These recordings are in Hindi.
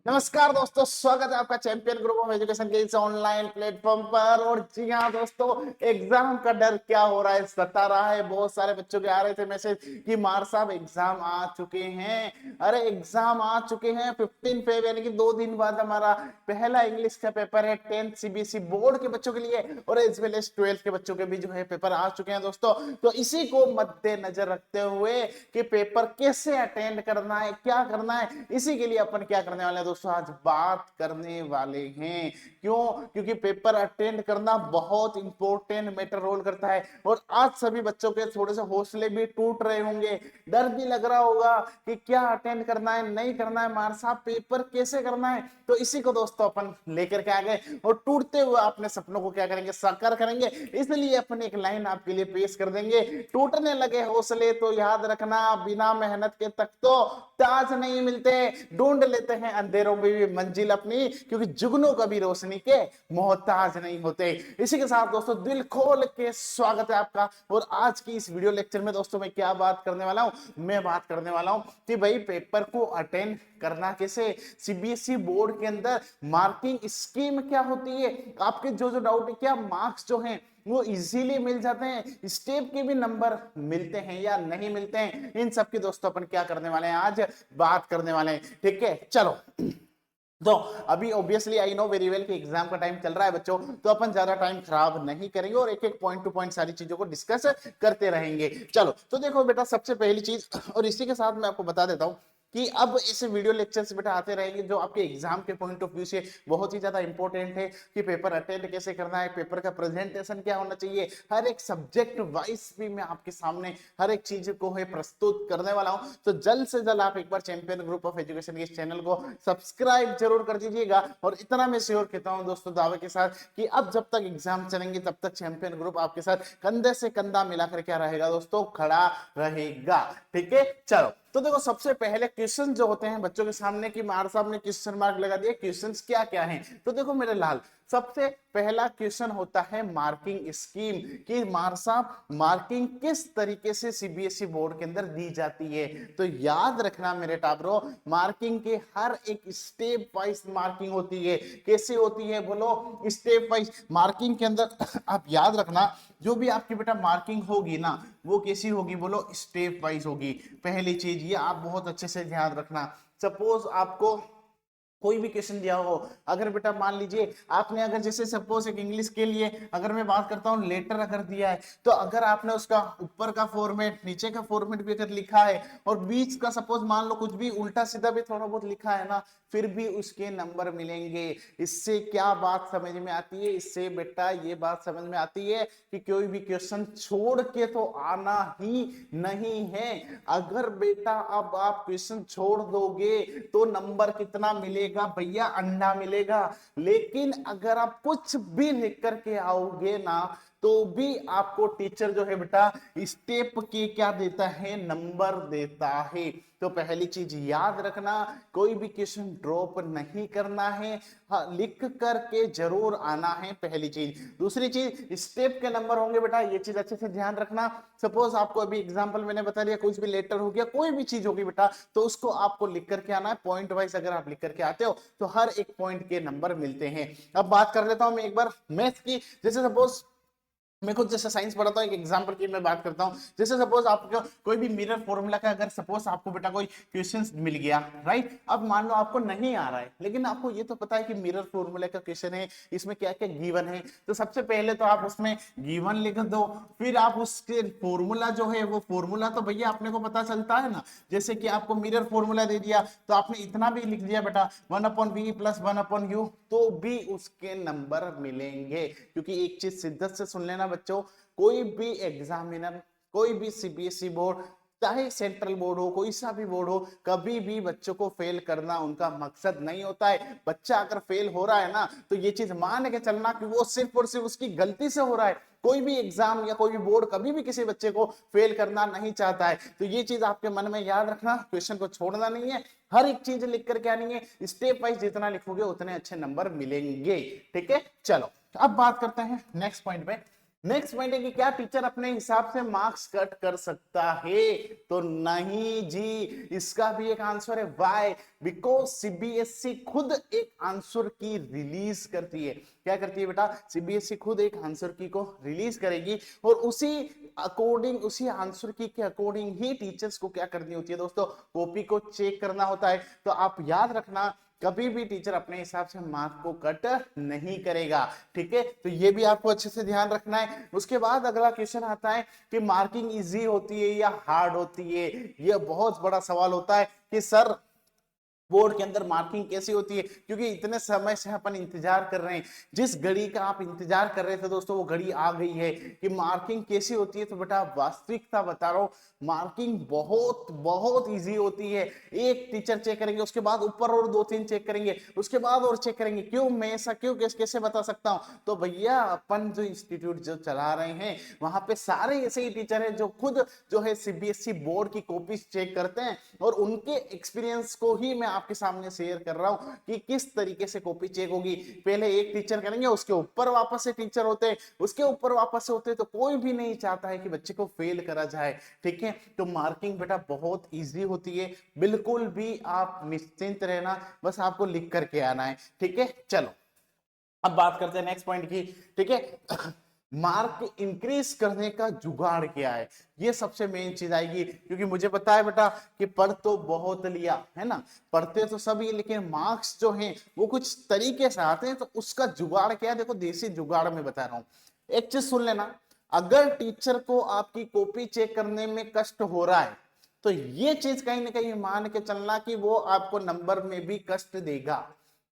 नमस्कार दोस्तों, स्वागत है आपका चैंपियन ग्रुप ऑफ एजुकेशन के इस ऑनलाइन प्लेटफॉर्म पर। और जी हाँ दोस्तों, एग्जाम का डर क्या हो रहा है, सता रहा है। बहुत सारे बच्चों के आ रहे थे मैसेज कि मार साहब एग्जाम आ चुके हैं। अरे एग्जाम आ चुके हैं 15 फेब यानी कि 2 दिन बाद हमारा पहला इंग्लिश का पेपर है 10th सीबीएसई बोर्ड के बच्चों के लिए, और एज वेल एज 12th के बच्चों के भी जो है पेपर आ चुके हैं दोस्तों। तो इसी को मद्देनजर रखते हुए कि पेपर कैसे अटेंड करना है, क्या करना है, इसी के लिए अपन क्या करने वाले हैं दोस्तों, आज बात करने वाले हैं। क्यों? क्योंकि पेपर अटेंड करना बहुत इंपॉर्टेंट मैटर रोल करता है। और आज सभी बच्चों के थोड़े से हौसले भी टूट रहे होंगे, डर भी लग रहा होगा कि क्या अटेंड करना है, नहीं करना है, मार साहब पेपर कैसे करना है। तो इसी को दोस्तों अपन लेकर के आ गए और टूटते हुए अपने सपनों को क्या करेंगे, साकार करेंगे। इसलिए अपन एक लाइन आपके लिए पेश कर देंगे। टूटने लगे हौसले तो याद रखना, बिना मेहनत के तक तो ताज नहीं मिलते, ढूंढ लेते हैं अंधेरों में भी मंजिल अपनी, क्योंकि जुगनू कभी रोशनी के मोहताज नहीं होते। इसी के साथ दोस्तों दिल खोल के स्वागत है आपका। और आज की इस वीडियो लेक्चर में दोस्तों मैं क्या बात करने वाला हूं, मैं बात करने वाला हूं कि भाई पेपर को अटेंड करना कैसे, सीबीएसई बोर्ड के अंदर मार्किंग स्कीम क्या होती है, आपके जो जो डाउट है, क्या मार्क्स जो हैं वो इजीली मिल जाते हैं, स्टेप के भी नंबर मिलते हैं या नहीं मिलते हैं, इन सब की दोस्तों अपन क्या करने वाले हैं, आज बात करने वाले हैं। ठीक है, चलो। तो अभी obviously I know very well कि एग्जाम का टाइम चल रहा है बच्चों, तो अपन ज्यादा टाइम खराब नहीं करेंगे और एक एक पॉइंट टू पॉइंट सारी चीजों को डिस्कस करते रहेंगे। चलो तो देखो बेटा, सबसे पहली चीज, और इसी के साथ मैं आपको बता देता हूं कि अब इस वीडियो लेक्चर्स बेटा आते रहेंगे जो आपके एग्जाम के पॉइंट ऑफ व्यू से बहुत ही ज्यादा इंपॉर्टेंट है कि पेपर अटेंड कैसे करना है, पेपर का प्रेजेंटेशन क्या होना चाहिए, हर एक सब्जेक्ट वाइज भी मैं आपके सामने हर एक चीज को है प्रस्तुत करने वाला हूं। तो जल्द से जल्द आप एक बार चैंपियन ग्रुप ऑफ एजुकेशन के इस चैनल को सब्सक्राइब जरूर कर दीजिएगा। और इतना मैं श्योर कहता हूं दोस्तों दावे के साथ कि अब जब तक एग्जाम चलेंगे तब तक चैंपियन ग्रुप आपके साथ कंधे से कंधा मिलाकर क्या रहेगा दोस्तों, खड़ा रहेगा। ठीक है, चलो तो देखो, सबसे पहले क्वेश्चन जो होते हैं बच्चों के सामने कि मार साहब ने क्वेश्चन मार्क लगा दिया, क्वेश्चंस क्या क्या हैं। तो देखो मेरे लाल, सबसे पहला क्वेश्चन होता है मार्किंग स्कीम, कि मार साहब मार्किंग किस तरीके से सीबीएसई बोर्ड के अंदर दी जाती है। तो याद रखना मेरे टाबरो, मार्किंग के हर एक स्टेप वाइज मार्किंग होती है। कैसे होती है बोलो, स्टेप वाइज मार्किंग के अंदर आप याद रखना, जो भी आपकी बेटा मार्किंग होगी ना, वो कैसी होगी बोलो, स्टेप वाइज होगी। पहली चीज ये आप बहुत अच्छे से ध्यान रखना। सपोज आपको कोई भी क्वेश्चन दिया हो, अगर बेटा मान लीजिए आपने, अगर जैसे सपोज एक इंग्लिश के लिए अगर मैं बात करता हूँ, लेटर अगर दिया है, तो अगर आपने उसका ऊपर का फॉर्मेट, नीचे का फॉर्मेट भी अगर लिखा है, और बीच का सपोज मान लो कुछ भी उल्टा सीधा भी थोड़ा बहुत लिखा है ना, फिर भी उसके नंबर मिलेंगे। इससे क्या बात समझ में आती है, इससे बेटा ये बात समझ में आती है कि कोई भी क्वेश्चन छोड़ के तो आना ही नहीं है। अगर बेटा अब आप क्वेश्चन छोड़ दोगे तो नंबर कितना मिलेगा भैया, अंडा मिलेगा। लेकिन अगर आप कुछ भी लिख करके आओगे ना, तो भी आपको टीचर जो है बेटा स्टेप के क्या देता है, नंबर देता है। तो पहली चीज याद रखना, कोई भी क्वेश्चन ड्रॉप नहीं करना है, हाँ लिख करके जरूर आना है, पहली चीज। दूसरी चीज, स्टेप के नंबर होंगे बेटा, ये चीज अच्छे से ध्यान रखना। सपोज आपको अभी एग्जांपल मैंने बता दिया, कुछ भी लेटर हो गया, कोई भी चीज होगी बेटा, तो उसको आपको लिख करके आना है पॉइंट वाइज। अगर आप लिख करके आते हो तो हर एक पॉइंट के नंबर मिलते हैं। अब बात कर लेता हूं मैं एक बार मैथ की। जैसे सपोज मैं खुद जैसे साइंस पढ़ाता हूं, एक एग्जांपल की मैं बात करता हूं। जैसे सपोज आपको कोई भी मिरर फॉर्मूला का, अगर सपोज आपको बेटा कोई क्वेश्चन मिल गया, राइट, अब मान लो आपको नहीं आ रहा है, लेकिन आपको ये तो पता है कि मिरर फॉर्मूला का क्वेश्चन है, इसमें क्या क्या गिवन है। तो सबसे पहले तो आप उसमें गिवन लिख दो, फिर आप उसके फॉर्मूला जो है, वो फॉर्मूला तो भैया अपने को पता चलता है ना। जैसे कि आपको मिरर फॉर्मूला दे दिया, तो आपने इतना भी लिख दिया बेटा 1/v + 1/u, तो भी उसके नंबर मिलेंगे। क्योंकि एक चीज शिद्दत से सुन लेना बच्चों, कोई भी एग्जामिनर, कोई भी सीबीएसई बोर्ड, चाहे सेंट्रल बोर्ड हो, कोई सा भी बोर्ड हो, कभी भी बच्चों को फेल करना उनका मकसद नहीं होता है। बच्चा अगर फेल हो रहा है ना, तो ये चीज मान के चलना कि वो सिर्फ और सिर्फ उसकी गलती से हो रहा है। कोई भी एग्जाम या कोई भी बोर्ड कभी भी किसी बच्चे को फेल करना नहीं चाहता है। तो ये चीज आपके मन में याद रखना, क्वेश्चन को छोड़ना नहीं है, हर एक चीज लिख करके आनी है, स्टेप वाइज जितना लिखोगे उतने अच्छे नंबर मिलेंगे। ठीक है, चलो अब बात करते हैं नेक्स्ट पॉइंट पे नेक्स्ट पॉइंट है कि क्या टीचर अपने हिसाब से मार्क्स कट कर सकता है? तो नहीं जी, इसका भी एक आंसर है। व्हाई? बिकॉज सीबीएसई खुद एक आंसर की रिलीज करती है। क्या करती है बेटा? सीबीएसई खुद एक आंसर की को रिलीज करेगी और उसी अकॉर्डिंग, उसी आंसर की के अकॉर्डिंग ही टीचर्स को क्या करनी होती है दोस्तों? कॉपी को चेक करना होता है। तो आप याद रखना, कभी भी टीचर अपने हिसाब से मार्क को कट नहीं करेगा। ठीक है, तो ये भी आपको अच्छे से ध्यान रखना है। उसके बाद अगला क्वेश्चन आता है कि मार्किंग इजी होती है या हार्ड होती है? ये बहुत बड़ा सवाल होता है कि सर बोर्ड के अंदर मार्किंग कैसी होती है, क्योंकि इतने समय से अपन इंतजार कर रहे हैं। जिस घड़ी का आप इंतजार कर रहे थे दोस्तों, वो घड़ी आ गई है कि मार्किंग कैसी होती है। तो बेटा वास्तविकता बता रहा हूं, मार्किंग बहुत बहुत इजी होती है। एक टीचर चेक करेंगे, उसके बाद ऊपर और 2-3 चेक करेंगे, उसके बाद और चेक करेंगे। क्यों मैं ऐसा क्यों कैसे बता सकता हूं? तो भैया अपन जो इंस्टीट्यूट जो चला रहे हैं, वहां पे सारे ऐसे ही टीचर हैं जो खुद जो है सीबीएसई बोर्ड की कॉपी चेक करते हैं और उनके एक्सपीरियंस को ही मैं आपके सामने शेयर कर रहा हूं कि किस तरीके से कॉपी चेक होगी। पहले एक टीचर करेंगे, उसके ऊपर वापस से टीचर होते हैं, उसके ऊपर वापस से होते हैं। तो कोई भी नहीं चाहता है कि बच्चे को फेल करा जाए। ठीक है, तो मार्किंग बेटा बहुत इजी होती है, बिल्कुल भी आप निश्चिंत रहना, बस आपको लिख करके आना है। ठीक है, चलो अब बात करते हैं नेक्स्ट पॉइंट की। ठीक है, मार्क इंक्रीज करने का जुगाड़ क्या है? ये सबसे मेन चीज आएगी, क्योंकि मुझे पता है बेटा कि पढ़ तो बहुत लिया है ना, पढ़ते तो सभी, लेकिन मार्क्स जो हैं वो कुछ तरीके से आते हैं। तो उसका जुगाड़ क्या है? देखो देसी जुगाड़ में बता रहा हूं। एक चीज सुन लेना, अगर टीचर को आपकी कॉपी चेक करने में कष्ट हो रहा है, तो ये चीज कहीं ना कहीं मान के चलना कि वो आपको नंबर में भी कष्ट देगा।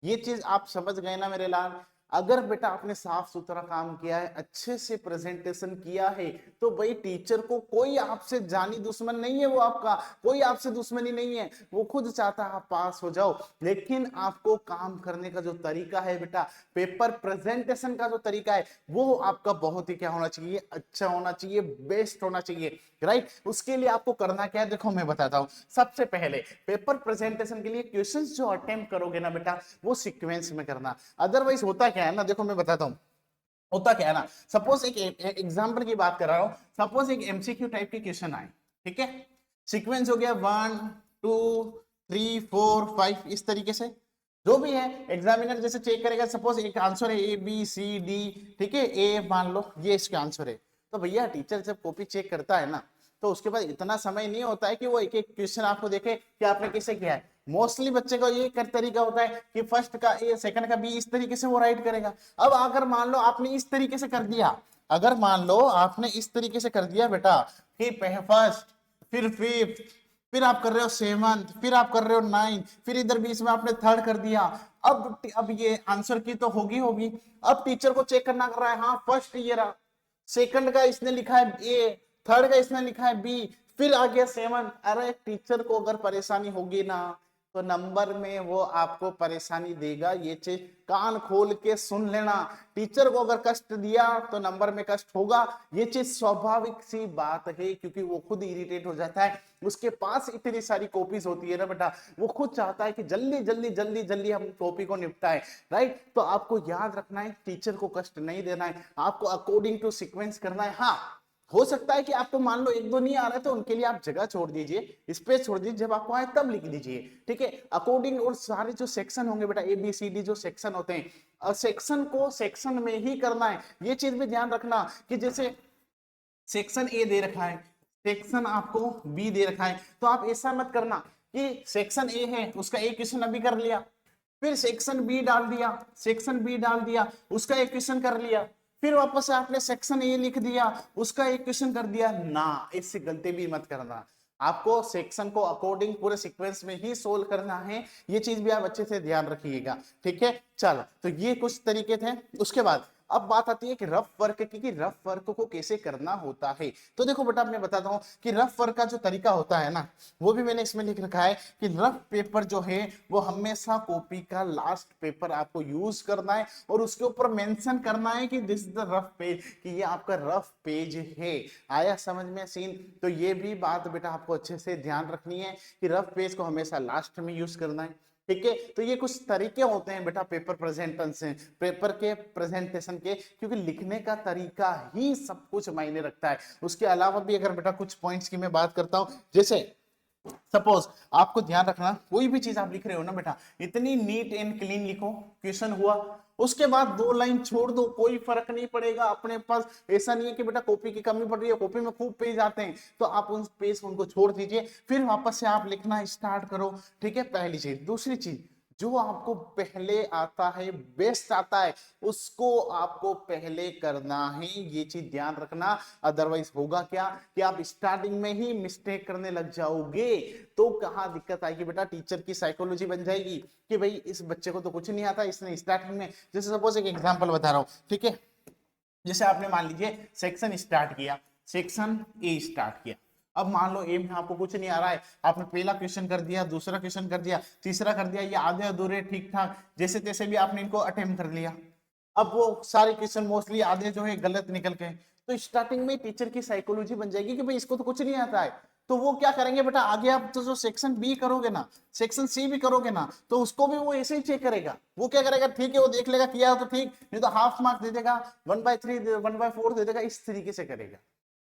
ये चीज आप समझ गए ना मेरे लाल? अगर बेटा आपने साफ सुथरा काम किया है, अच्छे से प्रेजेंटेशन किया है, तो भाई टीचर को कोई आपसे जानी दुश्मन नहीं है, वो आपका कोई आपसे दुश्मनी नहीं है, वो खुद चाहता है आप पास हो जाओ। लेकिन आपको काम करने का जो तरीका है बेटा, पेपर प्रेजेंटेशन का जो तरीका है, वो आपका बहुत ही क्या होना चाहिए? अच्छा होना चाहिए, बेस्ट होना चाहिए। राइट, उसके लिए आपको करना क्या है देखो मैं बताता हूं। सबसे पहले पेपर प्रेजेंटेशन के लिए क्वेश्चंस जो अटेम्प्ट करोगे ना बेटा, वो सीक्वेंस में करना। अदरवाइज होता क्या है ना, देखो मैं बताता हूं, होता क्या है ना, सपोज एक एग्जांपल की बात कर रहा हूं, सपोज एक एमसीक्यू टाइप के क्वेश्चन आए। ठीक है, सीक्वेंस हो गया 1 2 3 4 5 इस तरीके से, जो भी है एग्जामिनर जैसे चेक करेगा। सपोज एक आंसर है ए बी सी डी, ठीक है, ए मान लो ये इसका आंसर है। तो भैया टीचर जब कॉपी चेक करता है ना, तो उसके बाद इतना समय नहीं होता है कि वो एक एक क्वेश्चन आपको देखे कि आपने कैसे किया है। मोस्टली बच्चे का ये कर तरीका होता है कि फर्स्ट का ए, सेकंड का बी, इस तरीके से वो राइट करेगा। अब अगर मान लो आपने इस तरीके से कर दिया, अगर मान लो आपने इस तरीके से कर दिया बेटा कि फर्स्ट, फिर फिफ्थ, फिर आप कर रहे हो सेवंथ, फिर आप कर रहे हो नाइन्थ, फिर इधर बीच में आपने थर्ड कर दिया। अब ये आंसर की तो होगी। अब टीचर को चेक करना कर रहा है, हाँ फर्स्ट ये रहा, सेकंड का इसने लिखा है ए, थर्ड का इसने लिखा है बी, फिर आ गया सेवन। अरे टीचर को अगर परेशानी होगी ना, तो नंबर में वो आपको परेशानी देगा। ये चीज कान खोल के सुन लेना, टीचर को अगर कष्ट दिया तो नंबर में कष्ट होगा। ये चीज स्वाभाविक सी बात है, क्योंकि वो खुद इरिटेट हो जाता है, उसके पास इतनी सारी कॉपीज होती है ना बेटा, वो खुद चाहता है कि जल्दी जल्दी जल्दी जल्दी हम कॉपी को निपटाएं। राइट, तो आपको याद रखना है, टीचर को कष्ट नहीं देना है, आपको अकॉर्डिंग टू सीक्वेंस करना है। हाँ, हो सकता है कि आपको मान लो एक दो नहीं आ रहा है, तो उनके लिए आप जगह छोड़ दीजिए, स्पेस छोड़ दीजिए, जब आपको आए तब लिख दीजिए। ठीक है, अकॉर्डिंग, और सारे जो सेक्शन होंगे बेटा, ए बी सी डी जो सेक्शन होते हैं, सेक्शन को सेक्शन में ही करना है। ये चीज भी ध्यान रखना कि जैसे सेक्शन ए दे रखा है, सेक्शन आपको बी दे रखा है, तो आप ऐसा मत करना कि सेक्शन ए है उसका एक क्वेश्चन अभी कर लिया, फिर सेक्शन बी डाल दिया, सेक्शन बी डाल दिया, उसका एक क्वेश्चन कर लिया, फिर वापस से आपने सेक्शन ए लिख दिया, उसका एक क्वेश्चन कर दिया ना। इससे गलती भी मत करना, आपको सेक्शन को अकॉर्डिंग पूरे सीक्वेंस में ही सोल्व करना है। ये चीज भी आप अच्छे से ध्यान रखिएगा। ठीक है, चलो तो ये कुछ तरीके थे। उसके बाद अब बात आती है कि रफ वर्क की, कि रफ वर्क को कैसे करना होता है। तो देखो बेटा मैं बताता हूं कि रफ वर्क का जो तरीका होता है ना, वो भी मैंने इसमें लिख रखा है कि रफ पेपर जो है वो हमेशा कॉपी का लास्ट पेपर आपको यूज करना है, और उसके ऊपर मेंशन करना है कि this is the rough page, कि ये आपका रफ पेज है। आया समझ में सीन? तो ये भी बात बेटा आपको अच्छे से ध्यान रखनी है कि रफ पेज को हमेशा लास्ट में यूज करना है। ठीक है। तो ये कुछ तरीके होते हैं बेटा पेपर प्रेजेंटेशन, पेपर के प्रेजेंटेशन के, क्योंकि लिखने का तरीका ही सब कुछ मायने रखता है। उसके अलावा भी अगर बेटा कुछ पॉइंट्स की मैं बात करता हूं, जैसे सपोज आपको ध्यान रखना, कोई भी चीज आप लिख रहे हो ना बेटा, इतनी नीट एंड क्लीन लिखो, क्वेश्चन हुआ, उसके बाद 2 लाइन छोड़ दो, कोई फर्क नहीं पड़ेगा अपने पास। ऐसा नहीं है कि बेटा कॉपी की कमी पड़ रही है, कॉपी में खूब पेज आते हैं, तो आप उन पेज उनको छोड़ दीजिए, फिर वापस से आप लिखना स्टार्ट करो। ठीक है, पहली चीज। दूसरी चीज, जो आपको पहले आता है, बेस्ट आता है, उसको आपको पहले करना है, ये चीज ध्यान रखना। अदरवाइज होगा क्या कि आप स्टार्टिंग में ही मिस्टेक करने लग जाओगे, तो कहां दिक्कत आएगी बेटा, टीचर की साइकोलॉजी बन जाएगी कि भाई इस बच्चे को तो कुछ नहीं आता, इसने स्टार्टिंग में, जैसे सपोज एक एग्जांपल बता रहा हूं, ठीक है, जैसे आपने मान लीजिए सेक्शन स्टार्ट किया, सेक्शन ए स्टार्ट किया, अब मान लो ए में आपको कुछ नहीं आ रहा है, आपने पहला क्वेश्चन कर दिया, दूसरा क्वेश्चन कर दिया, तीसरा कर दिया, ये आधे अधूरे ठीक ठाक जैसे तैसे भी आपने इनको अटेम्प्ट कर लिया, अब वो सारे क्वेश्चन मोस्टली आधे जो है गलत निकल गए, तो स्टार्टिंग में टीचर की साइकोलॉजी बन जाएगी कि भाई इसको तो कुछ नहीं आता है, तो वो क्या करेंगे बेटा, आगे आप तो जो सेक्शन बी करोगे ना, सेक्शन सी भी करोगे ना, तो उसको भी वो ऐसे ही चेक करेगा। वो क्या करेगा, ठीक है वो देख लेगा किया तो ठीक, नहीं तो हाफ मार्क दे देगा, 1/3 1/4 दे देगा, इस तरीके से करेगा।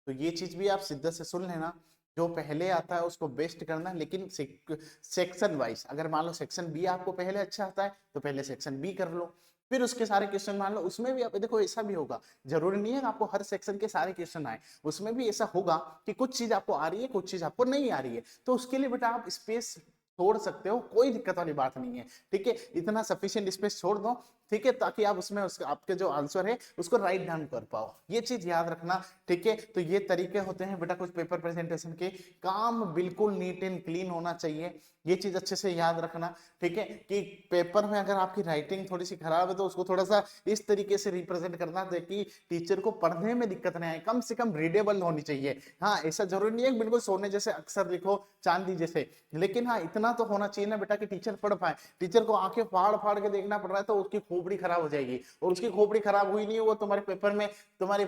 तो ये चीज भी आप सिद्ध से सुन लेना, जो पहले आता है उसको बेस्ट करना, लेकिन सेक्शन वाइज, अगर मान लो सेक्शन बी आपको पहले अच्छा आता है तो पहले सेक्शन बी कर लो, फिर उसके सारे क्वेश्चन मान लो, उसमें भी आप देखो ऐसा भी होगा, जरूरी नहीं है आपको हर सेक्शन के सारे क्वेश्चन आए, उसमें भी ऐसा होगा कि कुछ चीज आपको आ रही है, कुछ चीज आपको नहीं आ रही है, तो उसके लिए बेटा आप स्पेस छोड़ सकते हो, कोई दिक्कत वाली बात नहीं है। ठीक है, इतना सफिशिएंट स्पेस छोड़ दो, ठीक है, ताकि आप उसमें आपके जो आंसर है उसको राइट डाउन कर पाओ, ये चीज याद रखना। ठीक है, तो ये तरीके होते हैं बेटा कुछ पेपर प्रेजेंटेशन के, काम बिल्कुल नीट एंड क्लीन होना चाहिए, ये चीज अच्छे से याद रखना। ठीक है, कि पेपर में अगर आपकी राइटिंग थोड़ी सी खराब है तो उसको थोड़ा सा इस तरीके से रिप्रेजेंट करना ताकि टीचर को पढ़ने में दिक्कत नहीं आए, कम से कम रीडेबल होनी चाहिए। हाँ, ऐसा जरूरी नहीं है बिल्कुल सोने जैसे अक्षर लिखो, चांदी जैसे, लेकिन हाँ इतना तो होना चाहिए ना बेटा कि टीचर पढ़ पाए। टीचर को आंखें फाड़ फाड़ के देखना पड़ रहा है तो उसकी खोपड़ी खराब हो जाएगी, और उसकी खोपड़ी खराब हुई नहीं, वो तुम्हारे पेपर में तुम्हारे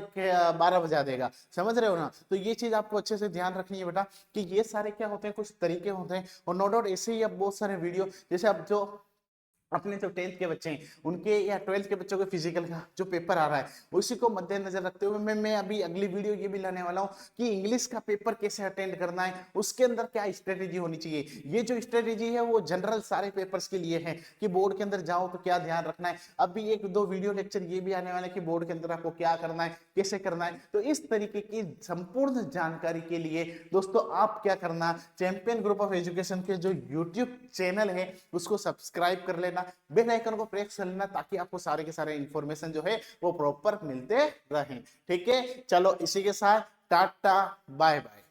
12 बजा देगा, समझ रहे हो ना। तो ये चीज आपको अच्छे से ध्यान रखनी है बेटा कि ये सारे क्या होते हैं, कुछ तरीके होते हैं, और नो डाउट ऐसे ही अब बहुत सारे वीडियो, जैसे अब जो अपने जो 10th के बच्चे हैं उनके या 12th के बच्चों के फिजिकल का जो पेपर आ रहा है, उसी को मद्देनजर रखते हुए मैं अभी अगली वीडियो ये भी लाने वाला हूँ कि इंग्लिश का पेपर कैसे अटेंड करना है, उसके अंदर क्या स्ट्रेटेजी होनी चाहिए। ये जो स्ट्रेटेजी है वो जनरल सारे पेपर्स के लिए है कि बोर्ड के अंदर जाओ तो क्या ध्यान रखना है। अभी 1-2 वीडियो लेक्चर ये भी आने वाले कि बोर्ड के अंदर आपको क्या करना है, कैसे करना है। तो इस तरीके की संपूर्ण जानकारी के लिए दोस्तों आप क्या करना, चैंपियन ग्रुप ऑफ एजुकेशन के जो यूट्यूब चैनल है उसको सब्सक्राइब कर लेना, बेल आइकन को प्रेस कर लेना, ताकि आपको सारे के सारे इंफॉर्मेशन जो है वो प्रॉपर मिलते रहें। ठीक है, चलो इसी के साथ टाटा बाय बाय।